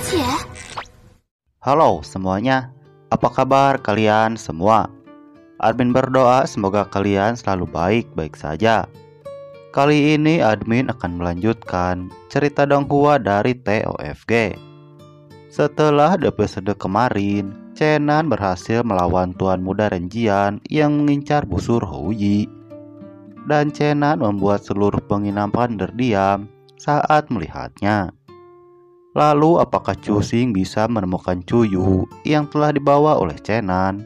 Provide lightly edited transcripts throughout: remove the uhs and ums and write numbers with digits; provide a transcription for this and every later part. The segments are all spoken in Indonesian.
姐， Halo semuanya, apa kabar kalian semua? Admin berdoa semoga kalian selalu baik-baik saja. Kali ini admin akan melanjutkan cerita Donghua dari TOFG. Setelah di episode kemarin, Chenan berhasil melawan Tuan Muda Renjian yang mengincar busur Houyi. Dan Chenan membuat seluruh penginapan terdiam saat melihatnya. Lalu apakah Chu Xing bisa menemukan Chuyu yang telah dibawa oleh Chenan?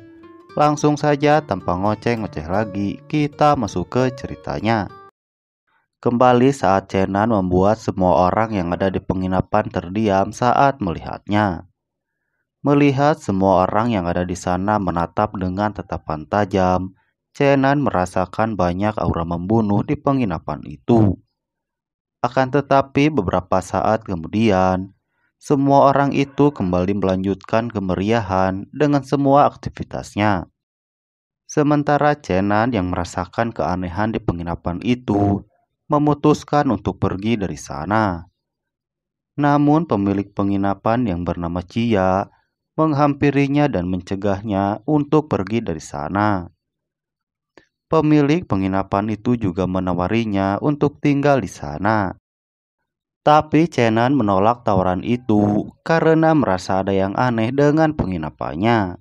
Langsung saja tanpa ngoceh-ngoceh lagi, kita masuk ke ceritanya. Kembali saat Chenan membuat semua orang yang ada di penginapan terdiam saat melihatnya. Melihat semua orang yang ada di sana menatap dengan tatapan tajam, Chenan merasakan banyak aura membunuh di penginapan itu. Akan tetapi beberapa saat kemudian, semua orang itu kembali melanjutkan kemeriahan dengan semua aktivitasnya. Sementara Chenan yang merasakan keanehan di penginapan itu, memutuskan untuk pergi dari sana. Namun pemilik penginapan yang bernama Chia menghampirinya dan mencegahnya untuk pergi dari sana. Pemilik penginapan itu juga menawarinya untuk tinggal di sana. Tapi Chenan menolak tawaran itu karena merasa ada yang aneh dengan penginapannya.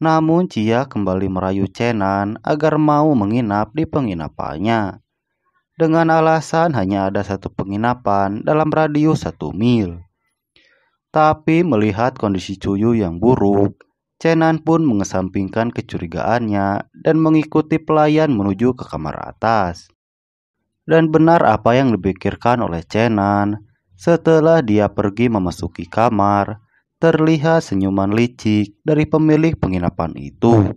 Namun Chia kembali merayu Chenan agar mau menginap di penginapannya. Dengan alasan hanya ada satu penginapan dalam radius 1 mil. Tapi melihat kondisi Chuyu yang buruk, Chenan pun mengesampingkan kecurigaannya dan mengikuti pelayan menuju ke kamar atas. Dan benar apa yang dipikirkan oleh Chenan, setelah dia pergi memasuki kamar, terlihat senyuman licik dari pemilik penginapan itu.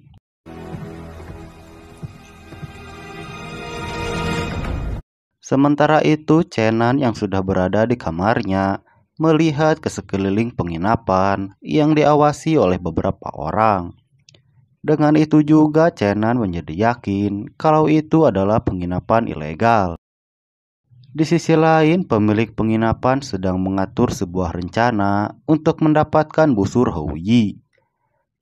Sementara itu, Chenan yang sudah berada di kamarnya melihat ke sekeliling penginapan yang diawasi oleh beberapa orang. Dengan itu juga Chenan menjadi yakin kalau itu adalah penginapan ilegal. Di sisi lain, pemilik penginapan sedang mengatur sebuah rencana untuk mendapatkan busur Houyi.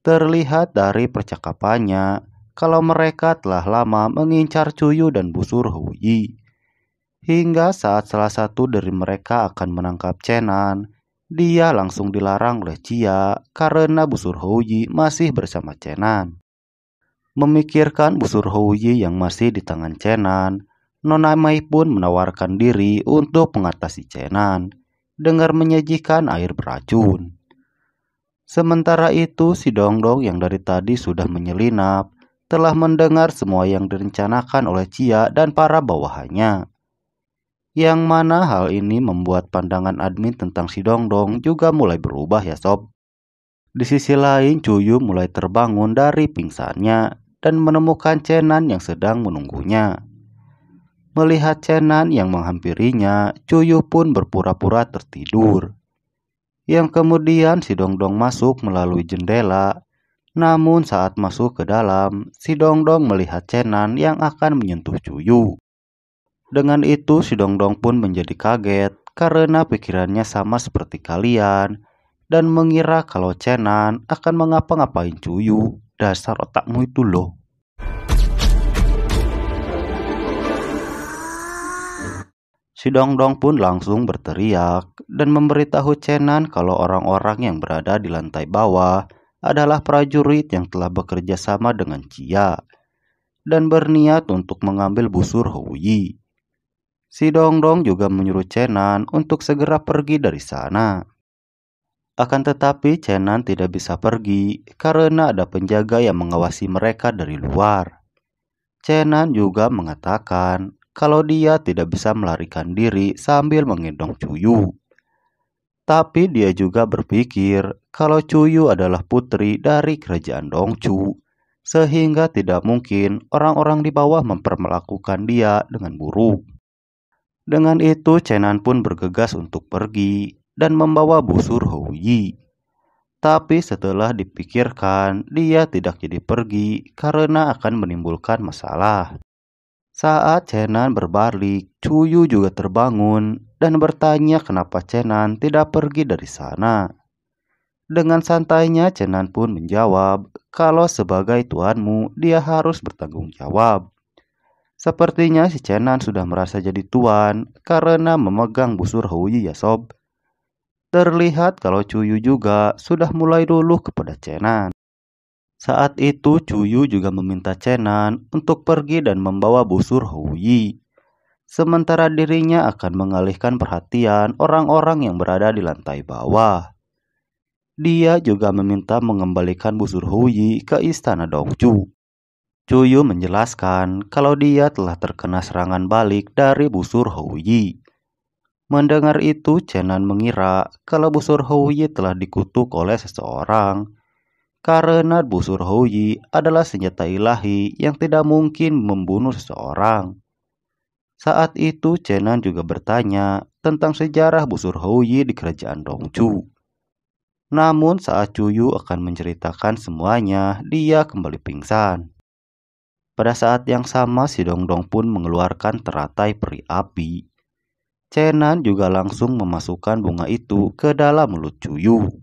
Terlihat dari percakapannya kalau mereka telah lama mengincar Chuyu dan busur Houyi. Hingga saat salah satu dari mereka akan menangkap Chenan, dia langsung dilarang oleh Chia karena busur Houyi masih bersama Chenan. Memikirkan busur Houyi yang masih di tangan Chenan, Nona Mai pun menawarkan diri untuk mengatasi Chenan dengan menyajikan air beracun. Sementara itu, si Dongdong yang dari tadi sudah menyelinap telah mendengar semua yang direncanakan oleh Chia dan para bawahannya. Yang mana hal ini membuat pandangan admin tentang si Dongdong juga mulai berubah ya sob. Di sisi lain, Chuyu mulai terbangun dari pingsannya dan menemukan Chenan yang sedang menunggunya. Melihat Chenan yang menghampirinya, Chuyu pun berpura-pura tertidur. Yang kemudian si Dongdong masuk melalui jendela. Namun saat masuk ke dalam, si Dongdong melihat Chenan yang akan menyentuh Chuyu. Dengan itu si Dongdong pun menjadi kaget karena pikirannya sama seperti kalian dan mengira kalau Chenan akan mengapa-ngapain Chuyu. Dasar otakmu itu loh. Si Dongdong pun langsung berteriak dan memberitahu Chenan kalau orang-orang yang berada di lantai bawah adalah prajurit yang telah bekerja sama dengan Chia dan berniat untuk mengambil busur Houyi. Si Dongdong juga menyuruh Chenan untuk segera pergi dari sana. Akan tetapi Chenan tidak bisa pergi karena ada penjaga yang mengawasi mereka dari luar. Chenan juga mengatakan kalau dia tidak bisa melarikan diri sambil menggendong Chuyu. Tapi dia juga berpikir kalau Chuyu adalah putri dari kerajaan Dongchu, sehingga tidak mungkin orang-orang di bawah memperlakukan dia dengan buruk. Dengan itu Chenan pun bergegas untuk pergi dan membawa busur Houyi. Tapi setelah dipikirkan, dia tidak jadi pergi karena akan menimbulkan masalah. Saat Chenan berbalik, Chuyu juga terbangun dan bertanya kenapa Cenan tidak pergi dari sana. Dengan santainya Cenan pun menjawab kalau sebagai tuanmu dia harus bertanggung jawab. Sepertinya si Cenan sudah merasa jadi tuan karena memegang busur Houyi ya sob. Terlihat kalau Cuyu juga sudah mulai luluh kepada Cenan. Saat itu Cuyu juga meminta Cenan untuk pergi dan membawa busur Houyi. Sementara dirinya akan mengalihkan perhatian orang-orang yang berada di lantai bawah. Dia juga meminta mengembalikan busur Houyi ke istana Dongju. Cuyu menjelaskan kalau dia telah terkena serangan balik dari busur Houyi. Mendengar itu, Cenan mengira kalau busur Houyi telah dikutuk oleh seseorang. Karena busur Houyi adalah senjata ilahi yang tidak mungkin membunuh seseorang. Saat itu, Cenan juga bertanya tentang sejarah busur Houyi di kerajaan Dongju. Namun saat Cuyu akan menceritakan semuanya, dia kembali pingsan. Pada saat yang sama si Dongdong pun mengeluarkan teratai peri api. Cenan juga langsung memasukkan bunga itu ke dalam mulut Cuyu.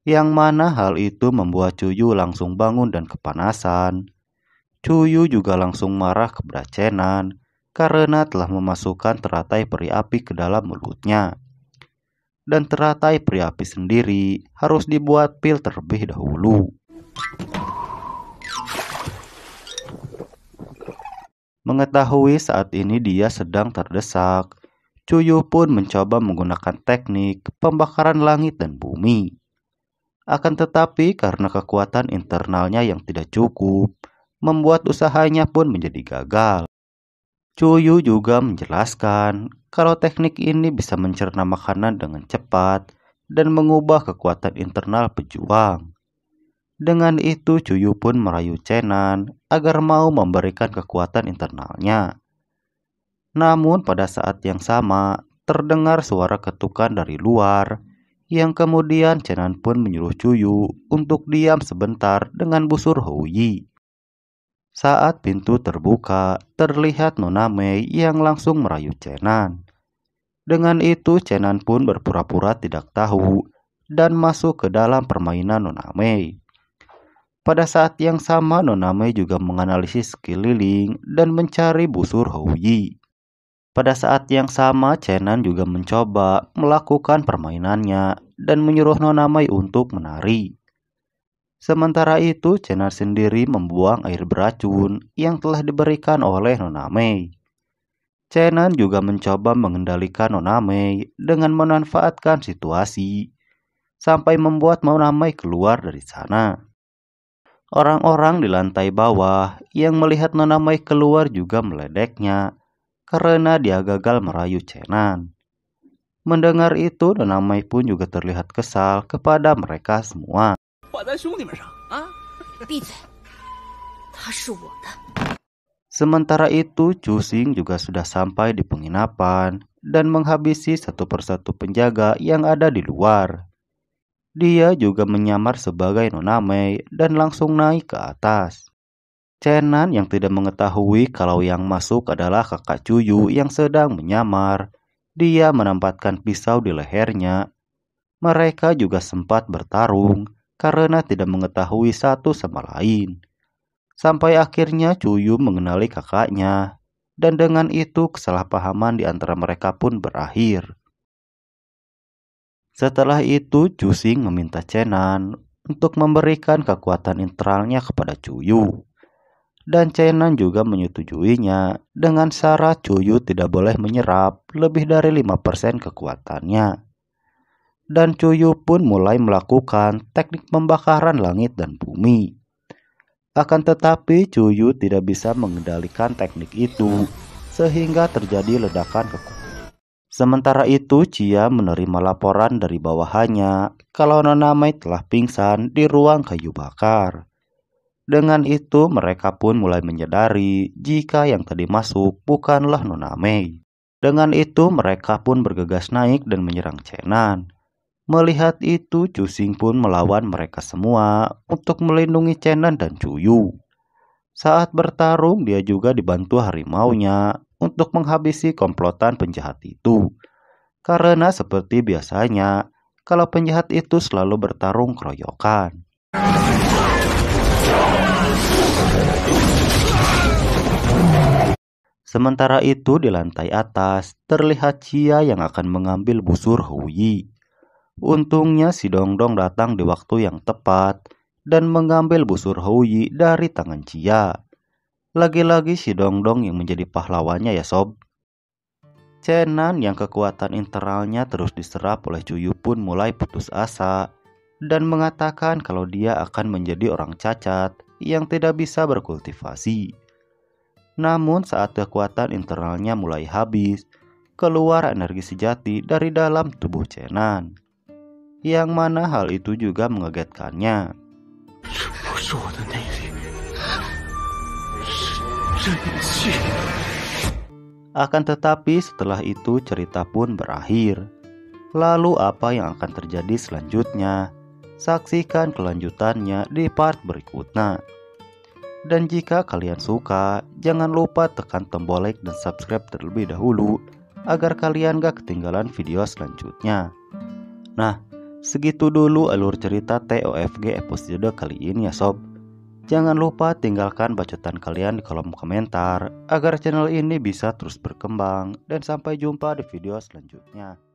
Yang mana hal itu membuat Cuyu langsung bangun dan kepanasan. Cuyu juga langsung marah kepada Cenan karena telah memasukkan teratai peri api ke dalam mulutnya. Dan teratai peri api sendiri harus dibuat pil terlebih dahulu. Mengetahui saat ini dia sedang terdesak, Cuyu pun mencoba menggunakan teknik pembakaran langit dan bumi. Akan tetapi karena kekuatan internalnya yang tidak cukup, membuat usahanya pun menjadi gagal. Cuyu juga menjelaskan kalau teknik ini bisa mencerna makanan dengan cepat dan mengubah kekuatan internal pejuang. Dengan itu Cuyu pun merayu Cenan agar mau memberikan kekuatan internalnya. Namun pada saat yang sama terdengar suara ketukan dari luar yang kemudian Cenan pun menyuruh Cuyu untuk diam sebentar dengan busur Houyi. Saat pintu terbuka terlihat Nona Mei yang langsung merayu Cenan. Dengan itu Cenan pun berpura-pura tidak tahu dan masuk ke dalam permainan Nona Mei. Pada saat yang sama, Nona Mei juga menganalisis sekeliling dan mencari busur Houyi. Pada saat yang sama, Cenan juga mencoba melakukan permainannya dan menyuruh Nona Mei untuk menari. Sementara itu, Cenan sendiri membuang air beracun yang telah diberikan oleh Nona Mei. Cenan juga mencoba mengendalikan Nona Mei dengan memanfaatkan situasi, sampai membuat Nona Mei keluar dari sana. Orang-orang di lantai bawah yang melihat Nona Mei keluar juga meledeknya karena dia gagal merayu Cenan. Mendengar itu, Nona Mei pun juga terlihat kesal kepada mereka semua. Sementara itu, Cu Xing juga sudah sampai di penginapan dan menghabisi satu persatu penjaga yang ada di luar. Dia juga menyamar sebagai Nona Mei dan langsung naik ke atas. Cenan yang tidak mengetahui kalau yang masuk adalah kakak Cuyu yang sedang menyamar, dia menempatkan pisau di lehernya. Mereka juga sempat bertarung karena tidak mengetahui satu sama lain. Sampai akhirnya Cuyu mengenali kakaknya, dan dengan itu kesalahpahaman di antara mereka pun berakhir. Setelah itu, Cu Xing meminta Cenan untuk memberikan kekuatan internalnya kepada Cuyu. Dan Cenan juga menyetujuinya dengan syarat Cuyu tidak boleh menyerap lebih dari 5% kekuatannya. Dan Cuyu pun mulai melakukan teknik pembakaran langit dan bumi. Akan tetapi Cuyu tidak bisa mengendalikan teknik itu, sehingga terjadi ledakan kekuatan. Sementara itu, Cia menerima laporan dari bawahannya kalau Nona Mei telah pingsan di ruang kayu bakar. Dengan itu, mereka pun mulai menyadari jika yang tadi masuk bukanlah Nona Mei. Dengan itu, mereka pun bergegas naik dan menyerang Cenan. Melihat itu, Cu Xing pun melawan mereka semua untuk melindungi Cenan dan Cuyu. Saat bertarung, dia juga dibantu harimaunya untuk menghabisi komplotan penjahat itu. Karena seperti biasanya, kalau penjahat itu selalu bertarung keroyokan. Sementara itu di lantai atas, terlihat Chia yang akan mengambil busur Huyi. Untungnya si Dongdong datang di waktu yang tepat dan mengambil busur Huyi dari tangan Chia. Lagi-lagi si Dongdong yang menjadi pahlawannya ya sob. Chenan yang kekuatan internalnya terus diserap oleh Cuyu pun mulai putus asa dan mengatakan kalau dia akan menjadi orang cacat yang tidak bisa berkultivasi. Namun saat kekuatan internalnya mulai habis, keluar energi sejati dari dalam tubuh Chenan. Yang mana hal itu juga mengagetkannya. Akan tetapi setelah itu cerita pun berakhir. Lalu apa yang akan terjadi selanjutnya? Saksikan kelanjutannya di part berikutnya. Dan jika kalian suka, jangan lupa tekan tombol like dan subscribe terlebih dahulu agar kalian gak ketinggalan video selanjutnya. Nah, segitu dulu alur cerita TOFG episode kali ini ya sob. Jangan lupa tinggalkan bacotan kalian di kolom komentar agar channel ini bisa terus berkembang, dan sampai jumpa di video selanjutnya.